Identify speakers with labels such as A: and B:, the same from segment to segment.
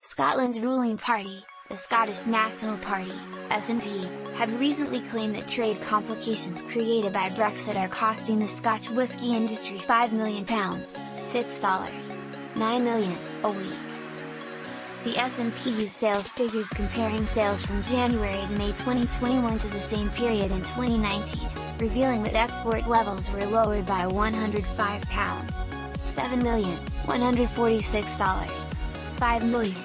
A: Scotland's ruling party, the Scottish National Party, SNP, have recently claimed that trade complications created by Brexit are costing the Scotch whisky industry £5 million, $6.9 million, a week. The SNP used sales figures comparing sales from January to May 2021 to the same period in 2019, revealing that export levels were lowered by £105, $7 million, $146, $5 million.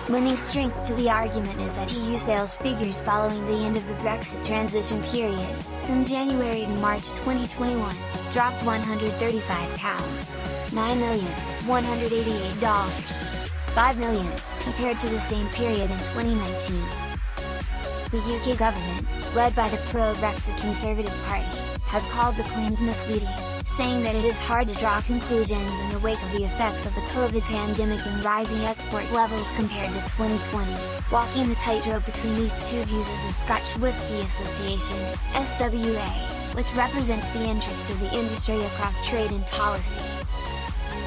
A: Lending strength to the argument is that EU sales figures following the end of the Brexit transition period, from January to March 2021, dropped £135, $9 million, $188, $5 million, compared to the same period in 2019. The UK government, led by the pro-Brexit Conservative Party, have called the claims misleading, saying that it is hard to draw conclusions in the wake of the effects of the COVID pandemic and rising export levels compared to 2020. Walking the tightrope between these two views is the Scotch Whisky Association, SWA, which represents the interests of the industry across trade and policy.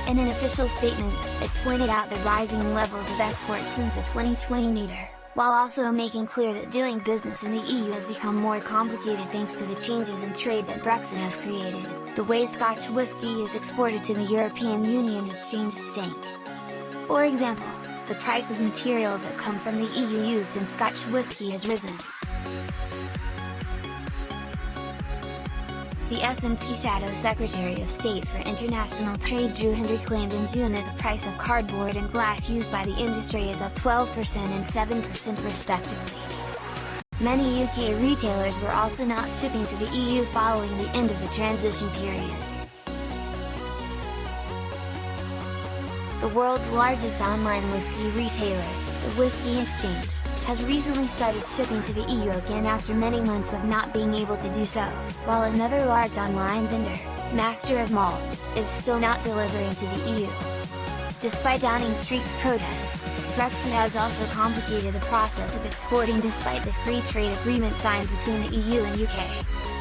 A: In an official statement, it pointed out the rising levels of exports since the 2020 nadir, while also making clear that doing business in the EU has become more complicated thanks to the changes in trade that Brexit has created. The way Scotch whisky is exported to the European Union has changed sync. For example, the price of materials that come from the EU used in Scotch whisky has risen. The SNP Shadow Secretary of State for International Trade Drew Hendry claimed in June that the price of cardboard and glass used by the industry is up 12% and 7% respectively. Many UK retailers were also not shipping to the EU following the end of the transition period. The world's largest online whiskey retailer, the Whisky Exchange, has recently started shipping to the EU again after many months of not being able to do so, while another large online vendor, Master of Malt, is still not delivering to the EU. Despite Downing Street's protests, Brexit has also complicated the process of exporting despite the free trade agreement signed between the EU and UK.